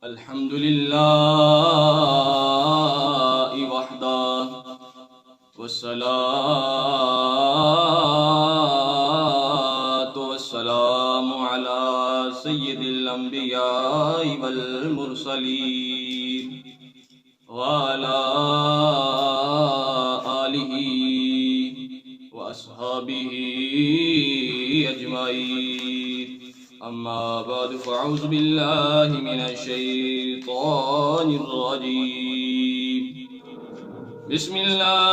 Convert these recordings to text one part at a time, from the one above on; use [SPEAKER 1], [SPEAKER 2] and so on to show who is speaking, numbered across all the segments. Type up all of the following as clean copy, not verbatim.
[SPEAKER 1] الحمد لله وحده والصلاة والسلام على سيد الأنبياء والمرسلين وعلى آله وأصحابه أجمعين. أما بعد فأعوذ بالله من الشيطان الرجيم. بسم الله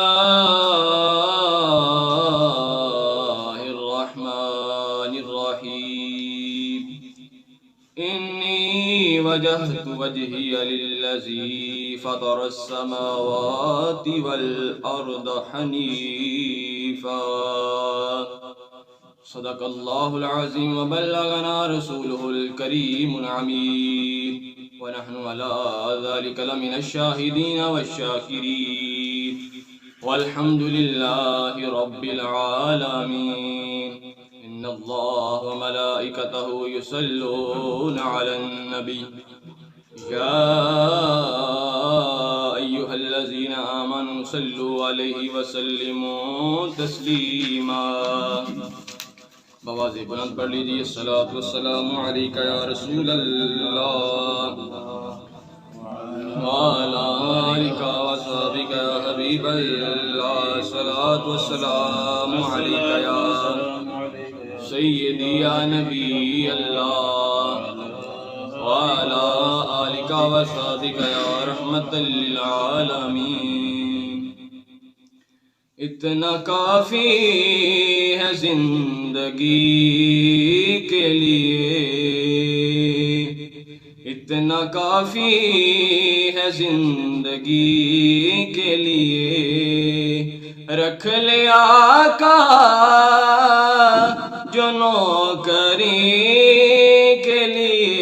[SPEAKER 1] الرحمن الرحيم. إني وجهت وجهي للذي فطر السماوات والأرض حنيفا. صدق الله العظيم وبلغنا رسوله الكريم العميد ونحن على ذلك لمن الشاهدين والشاكرين والحمد لله رب العالمين. إن الله وملائكته يصلون على النبي يا أيها الذين آمنوا صلوا عليه وسلموا تسليما. بواز بلند پڑھ لیجیے. الصلاۃ والسلام علیک یا رسول اللہ وعلی آلک وصحبک یا حبیب اللہ. الصلاۃ والسلام علیک یا سیدی یا نبی اللہ وعلی آلک وصحبک یا رحمت للعالمین. اتنا کافی ہے زندگی کے لیے، اتنا کافی ہے زندگی کے لیے. رکھ لے آقا جو نوکری کے لیے.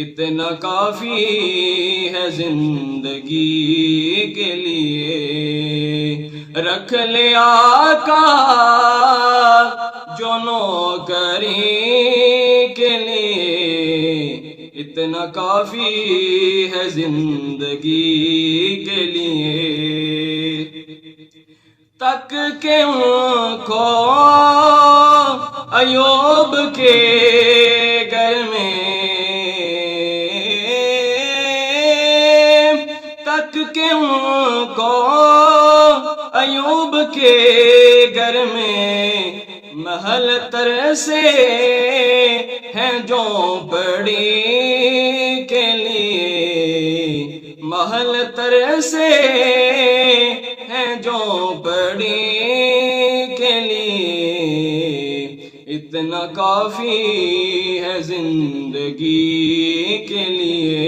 [SPEAKER 1] اتنا کافی ہے زندگی کے لیے. رکھ لے آقا جو نوکری کے لیے. اتنا کافی ہے زندگی کے لیے. تک کے ان کو ایوب کے گھر میں، تک کے ان کو ایوب کے گھر میں. محل تر سے ہیں جو پڑی کے لیے، محل تر سے ہیں جو پڑی کے لیے. اتنا کافی ہے زندگی کے لیے.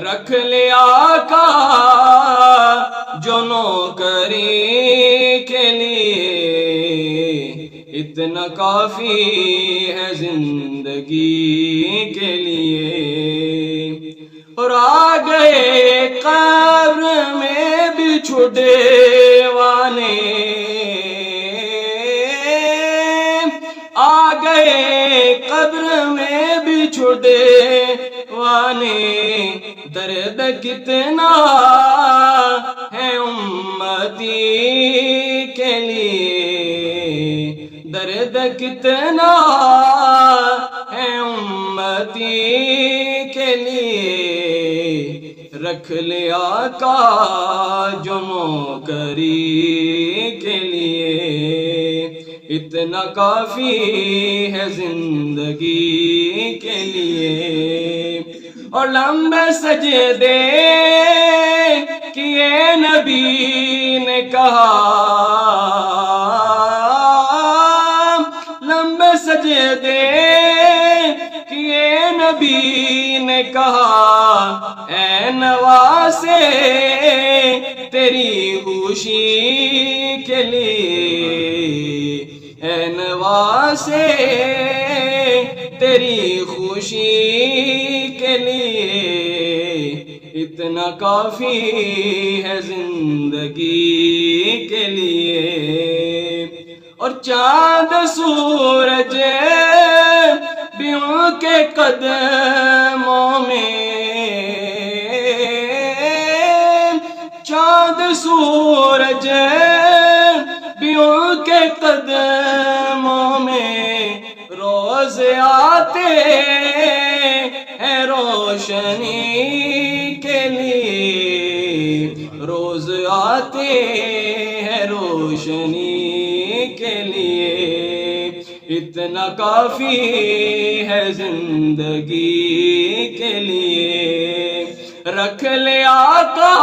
[SPEAKER 1] رکھ لے آقا جو نوکری کے لیے. اتنا کافی ہے زندگی کے لیے. اور آ گئے قبر میں بچھڑے وانے، آ گئے قبر میں بچھڑے وانے. درد کتنا ہے امتی کے لیے، درد کتنا ہے امتی کے لیے. رکھ لے آقا جو نوکری کے لیے. اتنا کافی ہے زندگی کے لیے. اور لمبے سجدے کیے نبی نے کہا، لمبے سجدے کیے نبی نے کہا. اے نواسے تیری خوشی کے لیے، اے نواسے تیری خوشی کے لیے. اتنا کافی ہے زندگی کے لیے. اور چاند سورج
[SPEAKER 2] کے قدموں میں چاند سورج بھی ان کے قدموں میں روز آتے ہیں روشنی کے لیے، روز آتے ہیں روشنی کے لیے، اتنا کافی ہے زندگی کے لیے، رکھ لے آقا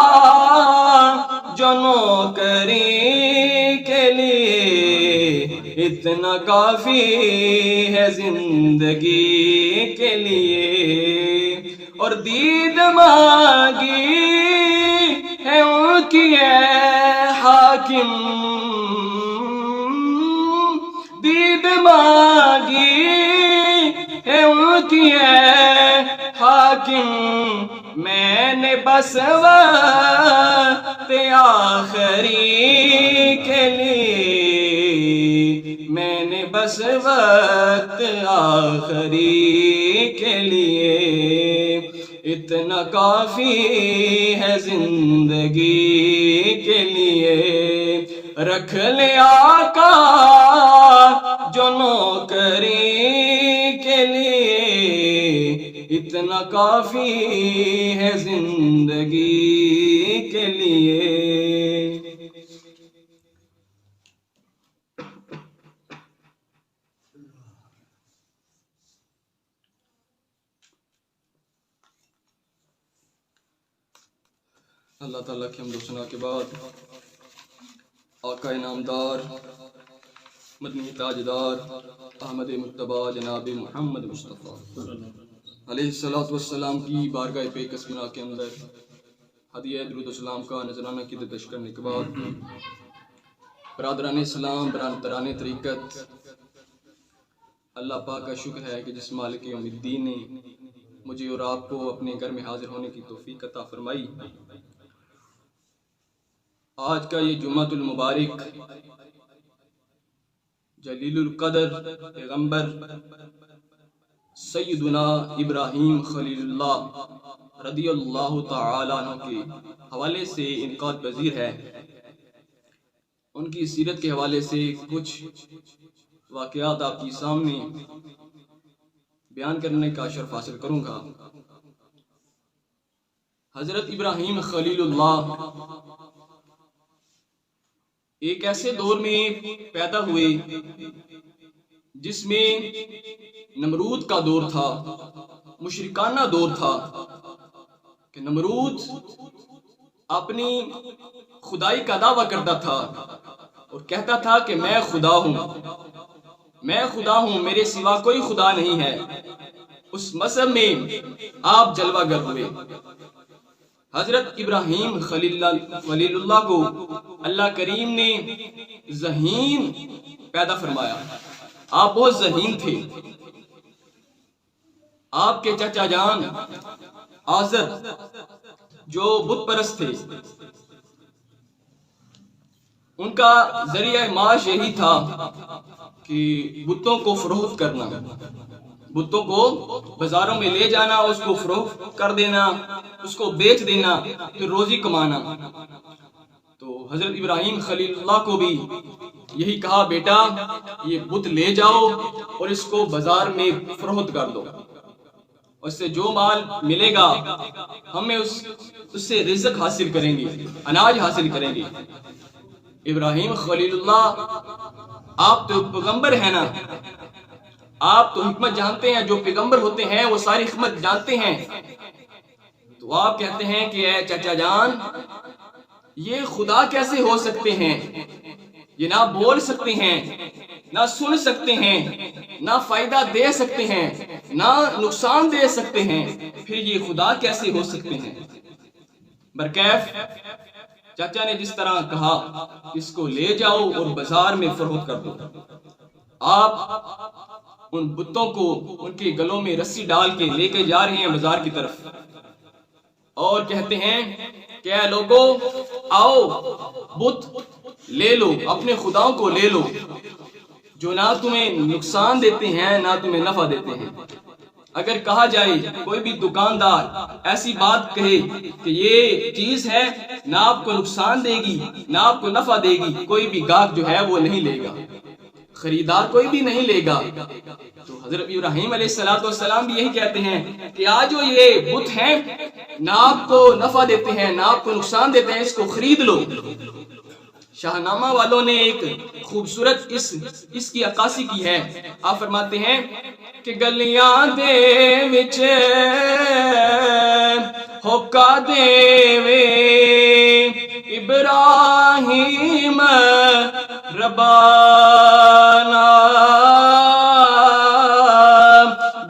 [SPEAKER 2] جو نوکری کے لیے، اتنا کافی ہے زندگی کے لیے، اور دید مانگی ہے ان کی اے حاکم، دید مانگی ہے ان کی اے حاکم، میں نے بس وقت آخری کے لیے، میں نے بس وقت آخری کے لیے، اتنا کافی ہے زندگی کے لیے، رکھ لے آقا جو نوکری کے لیے، اتنا کافی ہے زندگی کے لیے۔
[SPEAKER 1] اللہ تعالیٰ کی حمد و ثنا کے بعد آقا انعامدار مدنی تاجدار احمد مجتبیٰ جناب محمد مصطفیٰ علیہ السلام کی بارگاہ پہ قسمنا کے اندر ہدیہ درود و سلام کا نذرانہ کی درکش کرنے کے بعد برادران اسلام، برادران طریقت، اللہ پاک کا شکر ہے کہ جس مالک یوم الدین نے مجھے اور آپ کو اپنے گھر میں حاضر ہونے کی توفیق عطا فرمائی۔ آج کا یہ جمعۃ المبارک جلیل القدر پیغمبر سیدنا ابراہیم خلیل اللہ رضی اللہ تعالیٰ عنہ کے حوالے سے انعقاد پذیر ہے۔ ان کی سیرت کے حوالے سے کچھ واقعات آپ کی سامنے بیان کرنے کا شرف حاصل کروں گا۔ حضرت ابراہیم خلیل اللہ ایک ایسے دور میں پیدا ہوئے جس میں نمرود کا دور تھا، مشرکانہ دور تھا، کہ نمرود اپنی خدائی کا دعویٰ کرتا تھا اور کہتا تھا کہ میں خدا ہوں، میں خدا ہوں، میرے سوا کوئی خدا نہیں ہے۔ اس مذہب میں آپ جلوہ گر ہوئے۔ حضرت ابراہیم خلیل اللہ کو اللہ کریم نے ذہین پیدا فرمایا۔ آپ بہت ذہین تھے۔ آپ کے چچا جان آزر جو بت پرست تھے، ان کا ذریعہ معاش یہی تھا کہ بتوں کو فروخت کرنا، بتوں کو بازاروں میں لے جانا، اس کو فروخت کر دینا، اس کو بیچ دینا، پھر روزی کمانا۔ تو حضرت ابراہیم خلیل اللہ کو بھی یہی کہا، بیٹا یہ بت لے جاؤ اور اس کو بازار میں فروخت کر دو، اس سے جو مال ملے گا ہمیں اس سے رزق حاصل کریں گے، اناج حاصل کریں گے۔ ابراہیم خلیل اللہ آپ تو پیغمبر ہیں نا، آپ تو حکمت جانتے ہیں، جو پیغمبر ہوتے ہیں وہ ساری حکمت جانتے ہیں۔ تو آپ کہتے ہیں کہ اے چچا جان، یہ خدا کیسے ہو سکتے ہیں؟ یہ نہ بول سکتے ہیں، نہ سن سکتے ہیں، نہ فائدہ دے سکتے ہیں، نہ نقصان دے سکتے ہیں، پھر یہ خدا کیسے ہو سکتے ہیں؟ برکیف چاچا نے جس طرح کہا اس کو لے جاؤ اور بازار میں فروخت کر دو۔ آپ ان بتوں کو ان کے گلوں میں رسی ڈال کے لے کے جا رہے ہیں بازار کی طرف، اور کہتے ہیں کہ اے لوگو آؤ بت لے لو، اپنے خداؤں کو لے لو جو نہ تمہیں نقصان دیتے ہیں نہ تمہیں نفع دیتے ہیں۔ اگر کہا جائے کوئی بھی دکاندار ایسی بات کہے کہ یہ چیز ہے نہ آپ کو نقصان دے گی نہ آپ کو نفع دے گی، کوئی بھی گاہک جو ہے وہ نہیں لے گا، خریدار کوئی بھی نہیں لے گا۔ تو حضرت ابراہیم علیہ السلام بھی یہی کہتے ہیں کہ آج جو یہ بت ہیں نہ آپ کو نفع دیتے ہیں نہ آپ کو نقصان دیتے ہیں، اس کو خرید لو۔ شاہ نامہ والوں نے ایک خوبصورت اس کی عکاسی کی ہے۔ آپ فرماتے ہیں کہ گلیاں دے وچ ہوکا دے وے ابراہیم ربانا،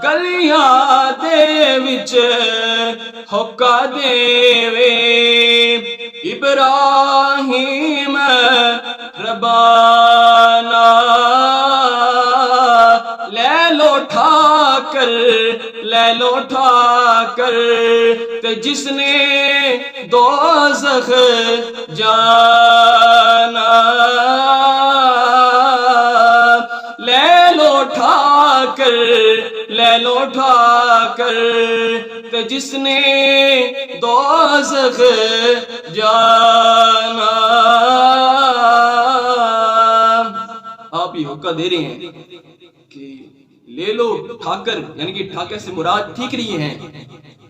[SPEAKER 1] گلیاں دے وچ ہوکا دے وے ابراہیم ربانا، لے لو اٹھا کر تے جس نے دوزخ جانا، لے لو اٹھا کر تے جس نے دوزخ جانا۔ آپ یہ حکم دے رہے ہیں کہ لے لو اٹھا کر، یعنی کہ ٹھاکر سے مراد ٹھیکری ہیں،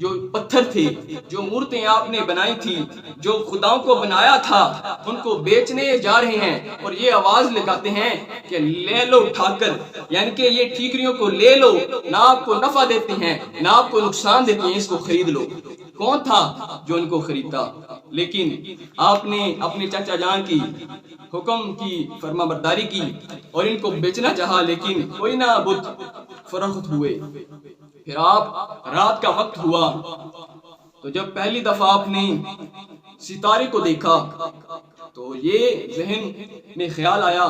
[SPEAKER 1] جو پتھر تھے، جو مورتیں آپ نے بنائی تھی، جو خداؤں کو بنایا تھا، ان کو بیچنے جا رہے ہیں اور یہ آواز لگاتے ہیں کہ لے لو اٹھا کر، یعنی کہ یہ ٹھیکریوں کو لے لو، نہ آپ کو نفع دیتی ہیں نہ آپ کو نقصان دیتی ہیں، اس کو خرید لو۔ کون تھا جو ان کو خریدتا؟ لیکن آپ نے اپنے چچا جان کی حکم کی فرما برداری کی اور ان کو بیچنا چاہا، لیکن کوئی نہ بت فروخت ہوئے۔ پھر آپ رات کا وقت ہوا تو جب پہلی دفعہ آپ نے ستارے کو دیکھا تو یہ ذہن میں خیال آیا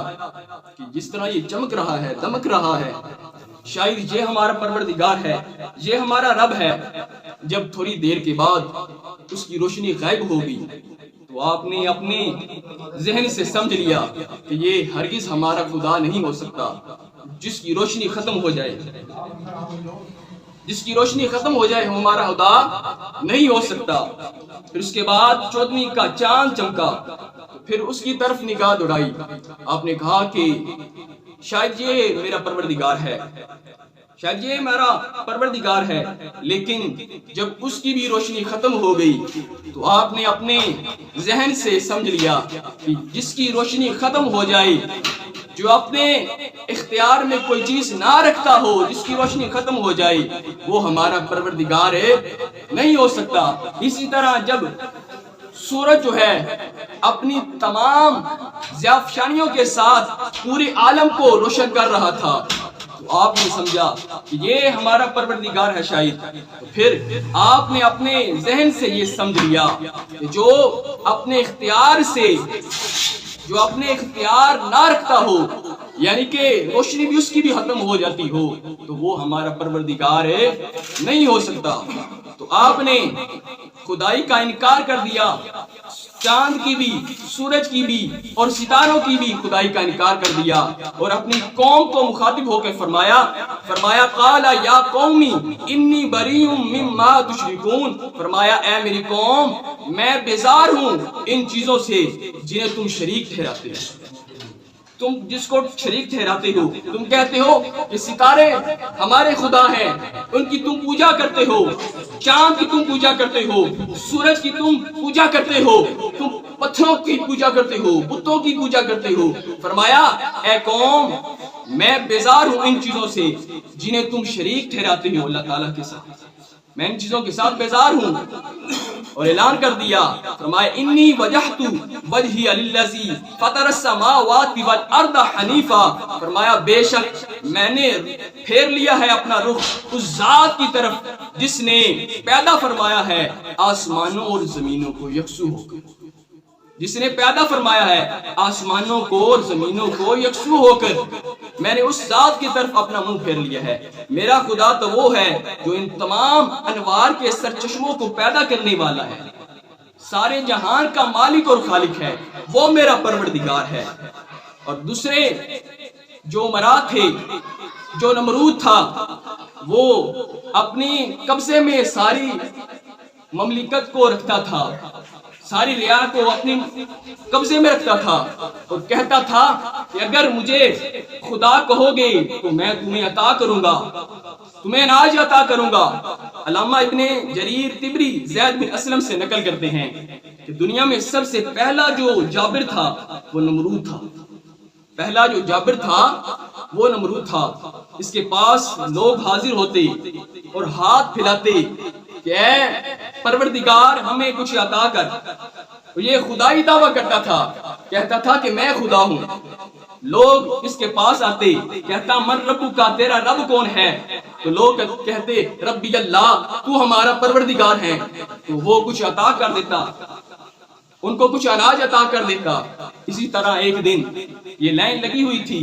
[SPEAKER 1] کہ جس طرح یہ چمک رہا ہے، دمک رہا ہے، شاید یہ ہمارا پروردگار ہے، یہ ہمارا رب ہے۔ جب تھوڑی دیر کے بعد اس کی روشنی غائب ہو گئی تو آپ نے اپنے ذہن سے سمجھ لیا کہ یہ ہرگز ہمارا خدا نہیں ہو سکتا۔ جس کی روشنی ختم ہو جائے، جس کی روشنی ختم ہو جائے، ہمارا خدا نہیں ہو سکتا۔ پھر اس کے بعد 14ویں کا چاند چمکا، پھر اس کی طرف نگاہ دوڑائی، آپ نے کہا کہ شاید یہ میرا پروردگار ہے، شاید یہ میرا پروردگار ہے۔ لیکن جب اس کی بھی روشنی ختم ہو گئی تو آپ نے اپنے ذہن سے سمجھ لیا کہ جس کی روشنی ختم ہو جائے، جو اپنے اختیار میں کوئی چیز نہ رکھتا ہو، جس کی روشنی ختم ہو جائے، وہ ہمارا پروردگار نہیں ہو سکتا۔ اسی طرح جب سورج جو ہے اپنی تمام ضیافشانیوں کے ساتھ پورے عالم کو روشن کر رہا تھا تو آپ نے سمجھا کہ یہ ہمارا پروردگار ہے شاید۔ تو پھر آپ نے اپنے ذہن سے یہ سمجھ لیا کہ جو اپنے اختیار سے، جو اپنے اختیار نہ رکھتا ہو، یعنی کہ روشنی بھی اس کی بھی ختم ہو جاتی ہو، تو وہ ہمارا پروردگار نہیں ہو سکتا۔ تو آپ نے خدائی کا انکار کر دیا، چاند کی بھی، سورج کی بھی اور ستاروں کی بھی خدائی کا انکار کر دیا، اور اپنی قوم کو مخاطب ہو کے فرمایا قال یا قومی انی بریء مما تشرکون، فرمایا اے میری قوم، میں بیزار ہوں ان چیزوں سے جنہیں تم شریک ٹھہراتے ہو۔ تم جس کو شریک ٹھہراتے ہو، تم کہتے ہو کہ ستارے ہمارے خدا ہیں، ان کی تم پوجا کرتے ہو، چاند کی تم پوجا کرتے ہو، سورج کی تم پوجا کرتے ہو، تم پتھروں کی پوجا کرتے ہو، بتوں کی پوجا کرتے ہو۔ فرمایا اے قوم، میں بیزار ہوں ان چیزوں سے جنہیں تم شریک ٹھہراتے ہو اللہ تعالیٰ کے ساتھ، میں ان چیزوں کے ساتھ بیزار ہوں۔ اور اعلان کر دیا، فرمایا انی وجہت وجہی للذی فطر السماوات والارض حنیفا، فرمایا بے شک میں نے پھیر لیا ہے اپنا رخ اس ذات کی طرف جس نے پیدا فرمایا ہے آسمانوں اور زمینوں کو یکسو ہو کر، جس نے پیدا فرمایا ہے آسمانوں کو اور زمینوں کو یکسو ہو کر، میں نے اس ذات کی طرف اپنا منہ پھیر لیا ہے۔ میرا خدا تو وہ ہے جو ان تمام انوار کے سرچشموں کو پیدا کرنے والا ہے، سارے جہان کا مالک اور خالق ہے، وہ میرا پروردگار ہے۔ اور دوسرے جو مراد تھے، جو نمرود تھا، وہ اپنی قبضے میں ساری مملکت کو رکھتا تھا، ساری ریا کو اپنی قبضے میں رکھتا تھا اور کہتا تھا کہ اگر مجھے خدا کہو گے تو میں تمہیں عطا کروں گا، تمہیں اناج عطا کروں گا۔ علامہ ابن جریر طبری زید بن اسلم سے نقل کرتے ہیں کہ دنیا میں سب سے پہلا جو جابر تھا وہ نمرود تھا، پہلا جو جابر تھا وہ نمرود تھا۔ اس کے پاس لوگ حاضر ہوتے اور ہاتھ پھیلاتے کہ اے پروردگار ہمیں کچھ عطا کر۔ یہ خدائی دعویٰ کرتا تھا، کہتا تھا کہ میں خدا ہوں۔ لوگ اس کے پاس آتے، کہتا من ربو کا، تیرا رب کون ہے؟ تو لوگ کہتے ربی اللہ، تو ہمارا پروردگار ہے۔ تو وہ کچھ عطا کر دیتا، ان کو کچھ اناج عطا کر دیتا۔ اسی طرح ایک دن یہ لائن لگی ہوئی تھی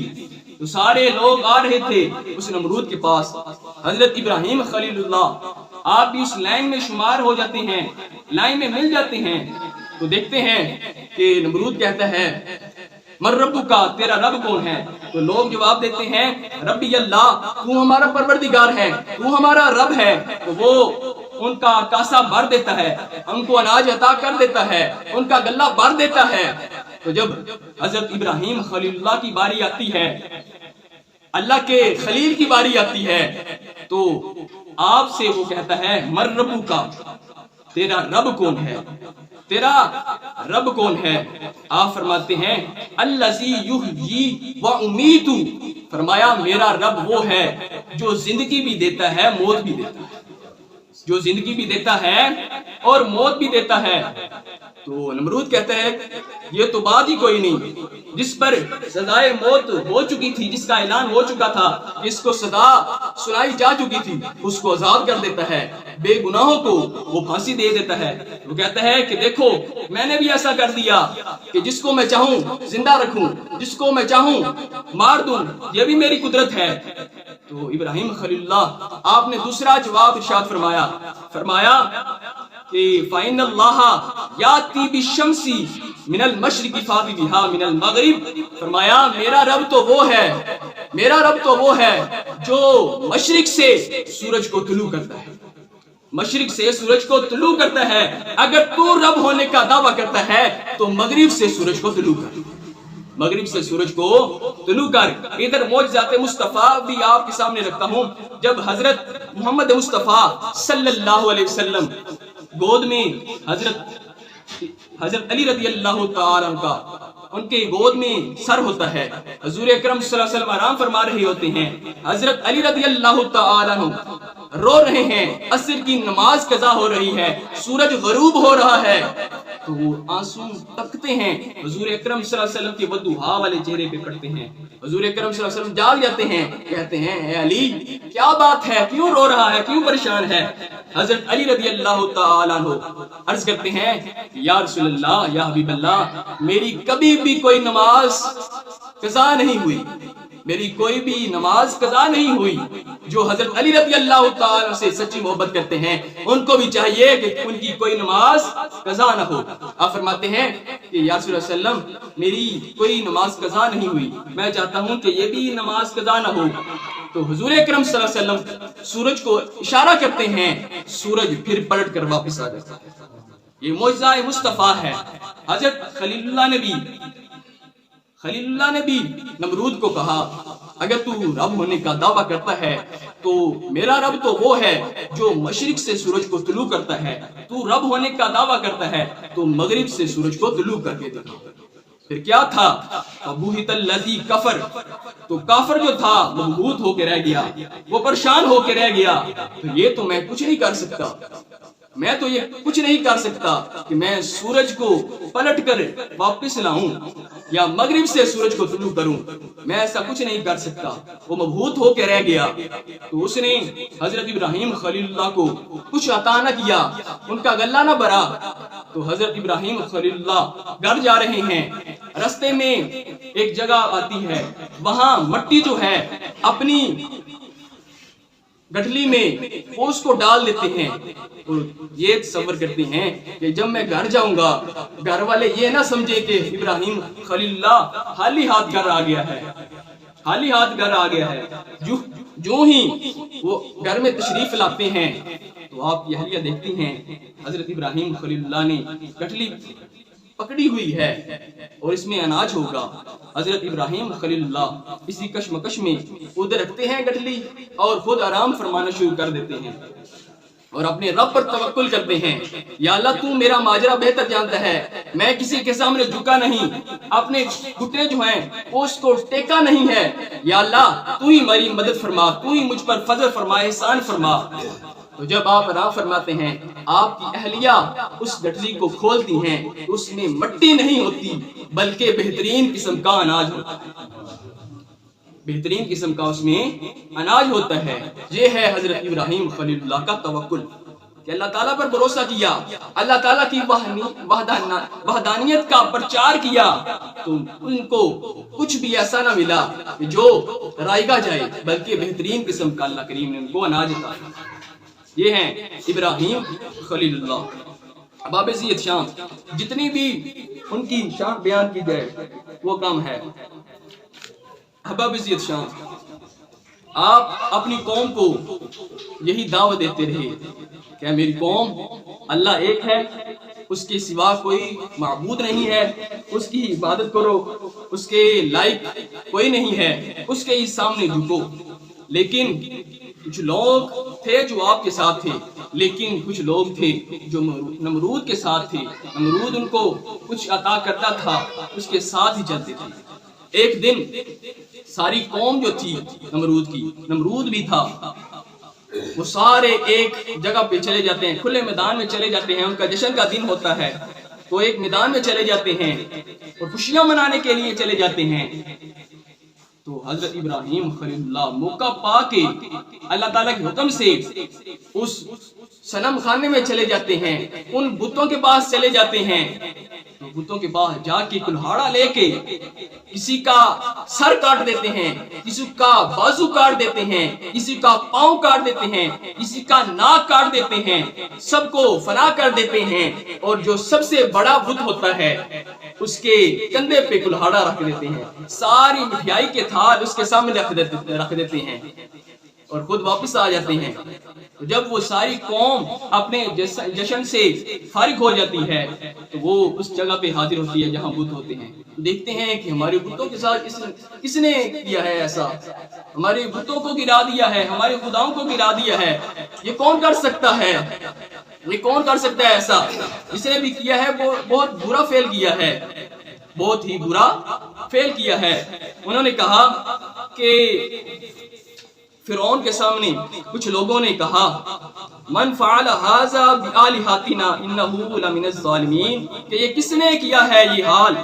[SPEAKER 1] تو سارے لوگ آ رہے تھے اس نمرود کے پاس۔ حضرت ابراہیم خلیل اللہ آپ بھی اس لائن میں شمار ہو جاتے ہیں، لائن میں مل جاتے ہیں۔ تو دیکھتے ہیں کہ نمرود کہتا ہے من ربو کا، تیرا رب کون ہے؟ تو لوگ جواب دیتے ہیں ربی اللہ، تو ہمارا پروردگار ہے، تو ہمارا رب ہے۔ تو وہ ان کا کاسا بھر دیتا ہے، ان کو اناج عطا کر دیتا ہے، ان کا گلہ بھر دیتا ہے۔ تو جب حضرت ابراہیم خلیل اللہ کی باری آتی ہے، اللہ کے خلیل کی باری آتی ہے، تو آپ سے وہ کہتا ہے من ربو کا، تیرا رب کون ہے؟ تیرا رب کون ہے؟ آپ فرماتے ہیں الذی یحیی و امیت، فرمایا میرا رب وہ ہے جو زندگی بھی دیتا ہے موت بھی دیتا ہے، جو زندگی بھی دیتا ہے اور موت بھی دیتا ہے۔ تو نمرود کہتا ہے یہ تو بات ہی کوئی نہیں، جس پر سزائے موت ہو چکی تھی، جس کا اعلان ہو چکا تھا، جس کو سزا سنائی جا چکی تھی، اس کو آزاد کر دیتا ہے، بے گناہوں کو وہ پھانسی دے دیتا ہے۔ وہ کہتا ہے کہ دیکھو میں نے بھی ایسا کر دیا کہ جس کو میں چاہوں زندہ رکھوں، جس کو میں چاہوں مار دوں، یہ بھی میری قدرت ہے۔ تو ابراہیم خلیل اللہ آپ نے دوسرا جواب ارشاد فرمایا، فرمایا کہ فَإِنَّ اللَّهَ يَأْتِي بِالشَّمْسِ مِنَ الْمَشْرِقِ فَأْتِ بِهَا مِنَ الْمَغْرِبِ، فرمایا میرا رب تو وہ ہے، میرا رب تو وہ ہے جو مشرق سے سورج کو طلوع کرتا ہے، مشرق سے سورج کو طلوع کرتا ہے۔ اگر تو رب ہونے کا دعویٰ کرتا ہے تو مغرب سے سورج کو طلوع کر، مغرب سے سورج کو طلوع کر۔ ادھر معجزات مصطفیٰ بھی آپ کے سامنے رکھتا ہوں۔ جب حضرت محمد مصطفیٰ صلی اللہ علیہ وسلم گود میں حضرت علی رضی اللہ تعالیٰ عنہ کا، ان کے گود میں سر ہوتا ہے، حضور اکرم صلی اللہ علیہ وسلم آرام فرما رہے ہوتے ہیں، حضرت علی رضی اللہ تعالیٰ عنہ رو رہے ہیں، عصر کی نماز قضا ہو رہی ہے، سورج غروب ہو رہا ہے، تو وہ آنسو ٹپکتے ہیں، حضور اکرم صلی اللہ علیہ وسلم کے وضحا والے چہرے پہ پڑتے ہیں۔ حضور اکرم صلی اللہ علیہ وسلم جاگ جاتے ہیں، کہتے ہیں اے علی کیا بات ہے، کیوں رو رہا ہے، کیوں پریشان ہے؟ حضرت علی رضی اللہ تعالیٰ عنہ عرض کرتے ہیں یا رسول اللہ، یا حبیب اللہ، میری کبھی بھی کوئی نماز قضا نہیں ہوئی، میری کوئی بھی نماز قضا نہیں ہوئی۔ جو حضرت علی رضی اللہ تعالیٰ سے سچی محبت کرتے ہیں ان کو بھی چاہیے کہ ان کی کوئی نماز قضا نہ ہو۔ آپ فرماتے ہیں کہ یا رسول اللہ صلی اللہ علیہ وسلم میری کوئی نماز قضا نہیں ہوئی، میں چاہتا ہوں کہ یہ بھی نماز قضا نہ ہو۔ تو حضور اکرم صلی اللہ علیہ وسلم سورج کو اشارہ کرتے ہیں، سورج پھر پلٹ کر واپس آ جاتا ہے۔ یہ معجزہ مصطفیٰ ہے۔ حضرت خلیل اللہ نے بھی نمرود کو کہا اگر تو رب ہونے کا دعویٰ کرتا ہے تو میرا رب تو وہ ہے جو مشرق سے سورج کو طلوع کرتا ہے، تو رب ہونے کا دعویٰ کرتا ہے تو مغرب سے سورج کو طلوع کر کے دکھا۔ پھر کیا تھا؟ فَبُهِتَ الَّذِي كَفَرَ، تو کافر جو تھا وہ مبہوت ہو کے رہ گیا، وہ پریشان ہو کے رہ گیا۔ تو یہ تو میں کچھ نہیں کر سکتا، میں تو یہ کچھ نہیں کر سکتا کہ میں سورج کو پلٹ کر واپس لاؤں یا مغرب سے سورج کو طلوع کروں، میں ایسا کچھ نہیں کر سکتا۔ وہ مبہوت ہو کے رہ گیا۔ تو اس نے حضرت ابراہیم خلیل اللہ کو کچھ عطا نہ کیا، ان کا گلہ نہ بھرا۔ تو حضرت ابراہیم خلیل اللہ گھر جا رہے ہیں، رستے میں ایک جگہ آتی ہے، وہاں مٹی جو ہے اپنی گٹھلی میں وہ اس کو ڈال دیتے ہیں اور یہ تصور کرتے ہیں کہ جب میں گھر جاؤں گا گھر والے یہ نہ سمجھے کہ ابراہیم خلیل اللہ خالی ہاتھ گھر آ گیا ہے، خالی ہاتھ گھر آ گیا ہے۔ جو ہی وہ گھر میں تشریف لاتے ہیں تو آپ کی اہلیہ دیکھتی ہیں حضرت ابراہیم خلیل اللہ نے کٹلی پکڑی ہوئی ہے اور اس میں اناج ہوگا. حضرت ابراہیم خلیل اللہ اسی کشمکش میں ادھر رکھتے ہیں گٹلی اور خود آرام فرمانا شروع کر دیتے ہیں اور اپنے رب پر توکل کرتے ہیں. یا اللہ تو میرا ماجرا بہتر جانتا ہے, میں کسی کے سامنے جھکا نہیں, اپنے گھٹنے جو ہیں اس کو ٹیکا نہیں ہے. یا اللہ تو ہی میری مدد فرما, تو ہی مجھ پر فضل فرما, احسان فرما. تو جب آپ آرام فرماتے ہیں آپ کی اہلیہ اس گٹلی کو کھولتی ہیں, اس میں مٹی نہیں ہوتی بلکہ بہترین قسم کا اناج ہوتا ہے, بہترین قسم کا اس میں اناج ہوتا ہے. یہ ہے حضرت ابراہیم خلیل اللہ کا توکل کہ اللہ تعالیٰ پر بھروسہ کیا, اللہ تعالیٰ کی وحدانیت کا پرچار کیا تو ان کو کچھ بھی ایسا نہ ملا کہ جو رائگا جائے, بلکہ بہترین قسم کا اللہ کریم نے ان کو اناج عطا کیا. یہ ہیں ابراہیم خلیل اللہ. باب زید شام جتنی بھی ان کی شان بیان کی جائے وہ کم ہے. احباب زید شام آپ اپنی قوم کو یہی دعوت دیتے رہے کہ میری قوم اللہ ایک ہے, اس کے سوا کوئی معبود نہیں ہے, اس کی عبادت کرو, اس کے لائق کوئی نہیں ہے, اس کے ہی سامنے جھکو. لیکن کچھ لوگ تھے جو آپ کے ساتھ تھے, لیکن کچھ لوگ تھے جو نمرود کے ساتھ تھے. نمرود ان کو کچھ عطا کرتا تھا, اس کے ساتھ ہی چلتے تھے. ایک دن ساری قوم جو تھی نمرود کی, نمرود بھی تھا, وہ سارے ایک جگہ پہ چلے جاتے ہیں, کھلے میدان میں چلے جاتے ہیں. ان کا جشن کا دن ہوتا ہے تو ایک میدان میں چلے جاتے ہیں اور خوشیاں منانے کے لیے چلے جاتے ہیں. تو حضرت ابراہیم خلیل اللہ موقع پا کے اللہ تعالیٰ کے حکم سے اس صنم خانے میں چلے جاتے ہیں, ان بتوں کے پاس چلے جاتے ہیں. تو بتوں کے پاس جا کے کلہاڑا لے کے کسی کا سر کاٹ دیتے ہیں, کسی کا بازو کاٹ دیتے ہیں, کسی کا پاؤں کاٹ دیتے ہیں, کسی کا ناک کاٹ دیتے ہیں, سب کو فنا کر دیتے ہیں. اور جو سب سے بڑا بت ہوتا ہے اس کے کندھے پہ کلہاڑا رکھ دیتے ہیں, ساری مٹھائی کے تھال اس کے سامنے رکھ دیتے ہیں اور خود واپس آ جاتے ہیں. جب وہ ساری قوم اپنے جشن سے فارغ ہو جاتی ہے تو وہ اس جگہ پہ حاضر ہوتی ہے جہاں بت ہوتے ہیں. دیکھتے ہیں کہ ہمارے بتوں کے ساتھ کس نے کیا ہے ایسا, ہمارے بتوں کو گرا دیا ہے, ہمارے خداؤں کو گرا دیا ہے. یہ کون کر سکتا ہے, یہ کون کر سکتا ہے ایسا؟ جس نے بھی کیا ہے وہ بہت برا فعل کیا ہے, بہت ہی برا فعل کیا ہے. انہوں نے کہا کہ فرعون کے سامنے کچھ لوگوں نے کہا من فعل ھذا بآلہتنا انہ لمن الظالمین, کہ یہ کس نے کیا ہے یہ حال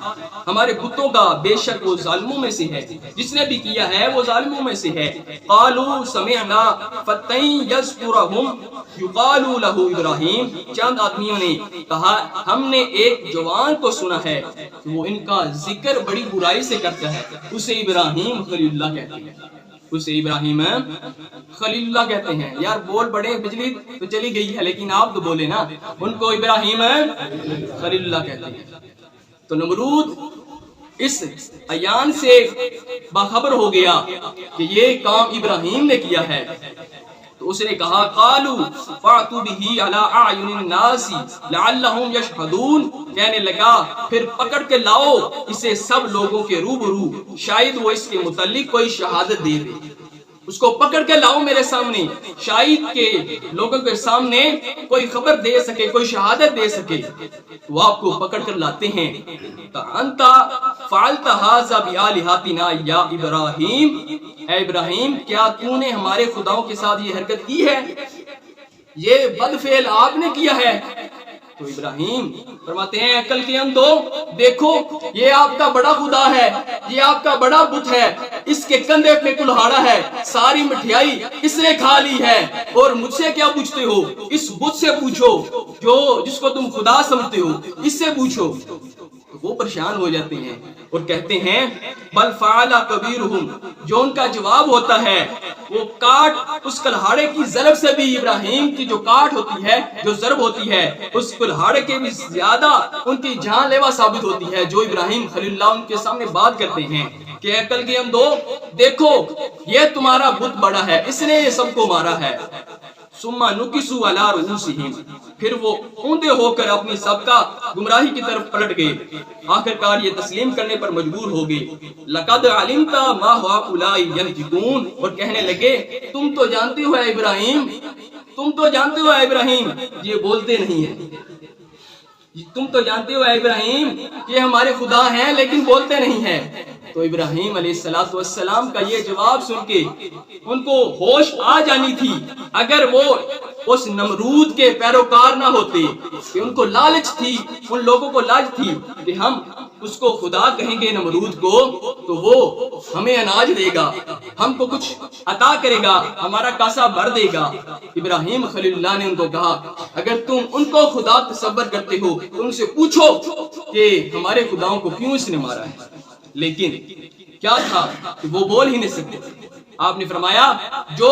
[SPEAKER 1] ہمارے بتوں کا, بے شک وہ ظالموں میں سے ہے, جس نے بھی کیا ہے وہ ظالموں میں سے ہے. قالوا سمعنا فتى یذکرہم یقال لہ ابراہیم, چند آدمیوں نے کہا ہم نے ایک جوان کو سنا ہے کہ وہ ان کا ذکر بڑی برائی سے کرتا ہے, اسے ابراہیم خلیل اللہ کہتے ہیں, اسے ابراہیم خلیل اللہ کہتے ہیں. یار بول بڑے, بجلی تو چلی گئی ہے لیکن آپ تو بولے نا, ان کو ابراہیم خلیل اللہ کہتے ہیں. تو نمرود اس عیان سے باخبر ہو گیا کہ یہ کام ابراہیم نے کیا ہے. تو اس نے کہا قالوا فاتوا به على اعین الناس لعلهم يشهدون, کہنے لگا پھر پکڑ کے لاؤ اسے سب لوگوں کے روبرو, شاید وہ اس کے متعلق کوئی شہادت دے دے. اس کو پکڑ کے لاؤ میرے سامنے, شاید کے لوگوں کے سامنے کوئی خبر دے سکے, کوئی شہادت دے سکے. وہ آپ کو پکڑ کر لاتے ہیں. انت فعلت ھذا بآلہتنا یا ابراہیم, اے ابراہیم کیا تو نے ہمارے خداؤں کے ساتھ یہ حرکت کی ہے, یہ بد فعل آپ نے کیا ہے. تو ابراہیم فرماتے ہیں عقل کے اندھو, دیکھو یہ آپ کا بڑا خدا ہے, یہ آپ کا بڑا بت ہے, اس کے کندھے پہ کلہاڑا ہے, ساری مٹھائی اس نے کھا لی ہے, اور مجھ سے کیا پوچھتے ہو, اس بت سے پوچھو جو جس کو تم خدا سمجھتے ہو, اس سے پوچھو. وہ پریشان ہو جاتے ہیں اور کہتے ہیں بل فعل کبیرہم, جو ان کا جواب ہوتا ہے وہ کاٹ اس کلہاڑے کی ضرب سے بھی, ابراہیم کی جو کاٹ ہوتی ہے, جو ضرب ہوتی ہے, اس کلہاڑے کے بھی زیادہ ان کی جان لیوا ثابت ہوتی ہے جو ابراہیم خلیل اللہ ان کے سامنے بات کرتے ہیں. کہ عقل کی ہم دو، دیکھو یہ تمہارا بت بڑا ہے، اس نے یہ سب کو مارا ہے۔ ثم نکسوا علی رؤوسہم، پھر وہ اونڈے ہو کر اپنی سب کا گمراہی کی طرف پلٹ گئے، آخر کار یہ تسلیم کرنے پر مجبور ہو گئے۔ لقد علمت ما هؤلاء ينطقون، اور کہنے لگے تم تو جانتے ہو اے ابراہیم، تم تو جانتے ہو اے ابراہیم یہ بولتے نہیں ہیں، تم تو جانتے ہو اے ابراہیم یہ ہمارے خدا ہیں لیکن بولتے نہیں ہیں۔ تو ابراہیم علیہ السلام کا یہ جواب سن کے ان کو ہوش آ جانی تھی، اگر وہ اس نمرود کے پیروکار نہ ہوتے کہ ان کو لالچ تھی، ان لوگوں کو لالچ تھی کہ ہم اس کو خدا کہیں گے نمرود کو تو وہ ہمیں اناج دے گا، ہم کو کچھ عطا کرے گا، ہمارا کاسا بھر دے گا۔ ابراہیم خلیل اللہ نے ان کو کہا اگر تم ان کو خدا تصور کرتے ہو تو ان سے پوچھو کہ ہمارے خداؤں کو کیوں اس نے مارا ہے، لیکن کیا تھا کہ وہ بول ہی نہیں سکتے۔ آپ نے فرمایا جو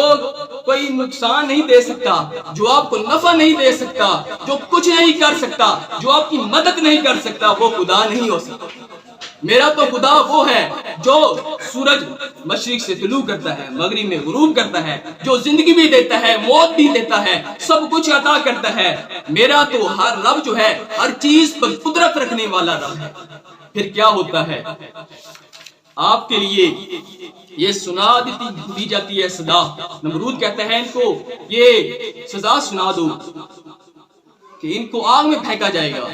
[SPEAKER 1] کوئی نقصان نہیں دے سکتا، جو آپ کو نفع نہیں دے سکتا، جو کچھ نہیں کر سکتا، جو آپ کی مدد نہیں کر سکتا، وہ خدا نہیں ہو سکتا۔ میرا تو خدا وہ ہے جو سورج مشرق سے طلوع کرتا ہے، مغرب میں غروب کرتا ہے، جو زندگی بھی دیتا ہے، موت بھی دیتا ہے، سب کچھ عطا کرتا ہے۔ میرا تو ہر رب جو ہے ہر چیز پر قدرت رکھنے والا رب ہے۔ پھر کیا ہوتا ہے، آپ کے لیے یہ سنا دی جاتی ہے سزا۔ نمرود کہتا ہے ان کو یہ سزا سنا دو کہ ان کو آگ میں پھینکا جائے گا۔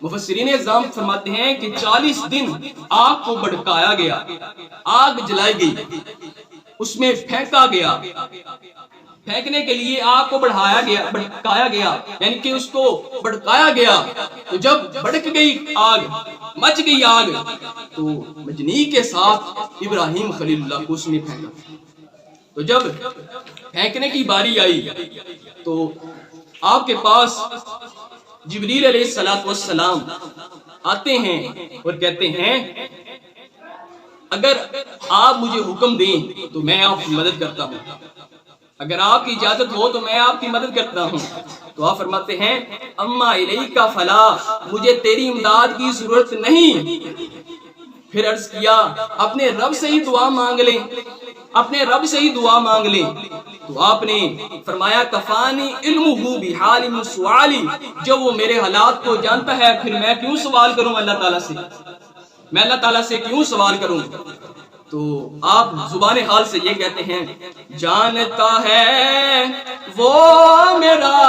[SPEAKER 1] مفسرین اعظام فرماتے ہیں کہ 40 دن آگ کو بھڑکایا گیا، آگ جلائی گئی، اس میں پھینکا گیا، پھینکنے کے لیے آگ کو بڑھایا گیا، بھڑکایا گیا، یعنی کہ اس کو بھڑکایا گیا۔ تو جب بھڑک گئی آگ، مچ گئی آگ، تو مجنی کے ساتھ ابراہیم خلیل اللہ کو اس نے پھینکا۔ تو جب پھینکنے کی باری آئی تو آپ کے پاس جبریل علیہ السلام آتے ہیں اور کہتے ہیں اگر آپ مجھے حکم دیں تو میں آپ کی مدد کرتا ہوں، اگر آپ کی اجازت ہو تو میں آپ کی مدد کرتا ہوں۔ تو آپ فرماتے ہیں اما الیک فلا، مجھے تیری امداد کی ضرورت نہیں۔ پھر عرض کیا اپنے رب سے ہی دعا مانگ لیں، اپنے رب سے ہی دعا مانگ لیں۔ تو آپ نے فرمایا کفانی علمہ بحال من سوالی، جو وہ میرے حالات کو جانتا ہے پھر میں کیوں سوال کروں اللہ تعالیٰ سے، میں اللہ تعالیٰ سے کیوں سوال کروں۔ تو آپ زبان حال سے یہ کہتے ہیں جانتا ہے وہ میرا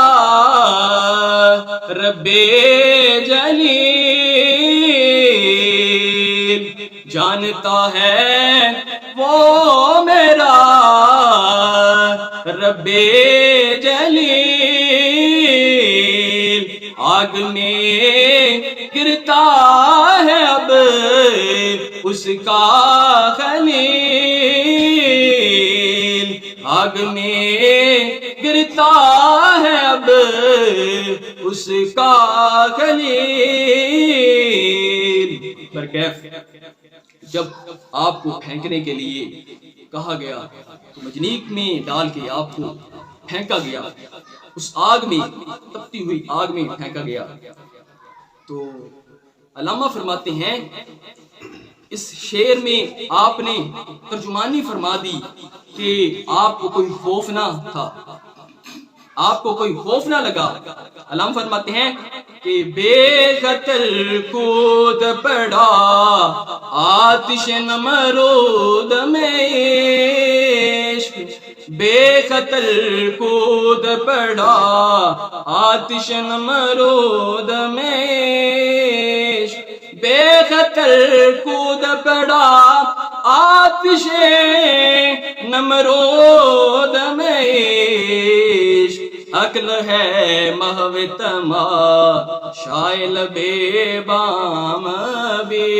[SPEAKER 1] رب جلیل، جانتا ہے وہ میرا رب جلیل، آگ میں گرتا ہے اب اس کا خلیل، آگ میں گرتا ہے اب اس کا خلیل۔ پر کیف جب آپ کو پھینکنے کے لیے کہا گیا تو مجنیق میں ڈال کے آپ کو پھینکا گیا، اس آگ میں، تپتی ہوئی آگ میں پھینکا گیا۔ تو علامہ فرماتے ہیں اس شعر میں آپ نے ترجمانی فرما دی کہ آپ کو کوئی خوف نہ تھا، آپ کو کوئی خوف نہ لگا۔ علامہ فرماتے ہیں کہ بے خطر کود پڑا آتش نمرود میں عشق، بے خطر کود پڑا آتش نمرود میں عشق، بے خطر کود پڑا آتش نمرود میں عشق، عقل ہے محو تماشائے لبے بام بھی،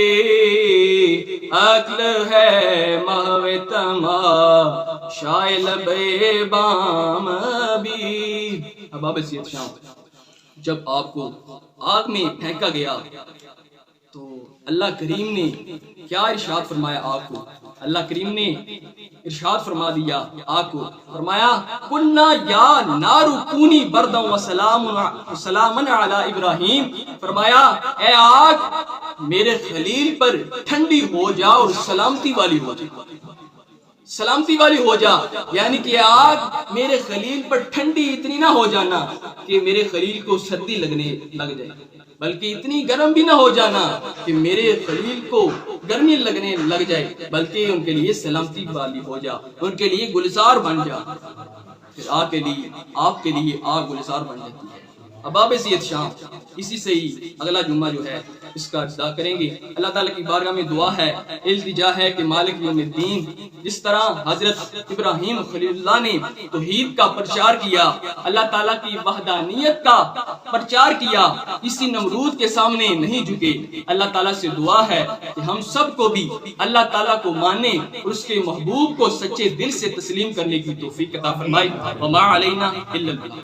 [SPEAKER 1] عقل ہے محو تماشائے لبے بام بھی۔ اب آپ اسیت شام جب آپ کو آگ میں پھینکا گیا تو اللہ کریم نے کیا ارشاد فرمایا آپ کو؟ اللہ کریم نے ارشاد فرما دیا آپ کو، فرمایا قلنا یا نار کونی بردا وسلاما علی ابراہیم، فرمایا اے آگ میرے خلیل پر ٹھنڈی ہو جا اور سلامتی والی ہو جا، سلامتی والی ہو جا، یعنی کہ آگ میرے خلیل پر ٹھنڈی اتنی نہ ہو جانا کہ میرے خلیل کو سردی لگنے لگ جائے، بلکہ اتنی گرم بھی نہ ہو جانا کہ میرے خلیل کو گرمی لگنے لگ جائے، بلکہ ان کے لیے سلامتی والی ہو جا، ان کے لیے گلزار بن جا۔ پھر آپ کے لیے آگ گلزار بن جاتی ہے۔ اب باب سید شاہ اسی سے ہی اگلا جمعہ جو ہے اس کا ابتدا کریں گے۔ اللہ تعالیٰ کی بارگاہ میں دعا ہے، التجا ہے کہ مالک یوم الدین جس طرح حضرت ابراہیم خلیل اللہ نے توحید کا پرچار کیا، اللہ تعالیٰ کی وحدانیت کا پرچار کیا، اسی نمرود کے سامنے نہیں جھکے۔ اللہ تعالیٰ سے دعا ہے کہ ہم سب کو بھی اللہ تعالیٰ کو ماننے اور اس کے محبوب کو سچے دل سے تسلیم کرنے کی توفیق عطا فرمائے۔ وما علینا الا البلاغ۔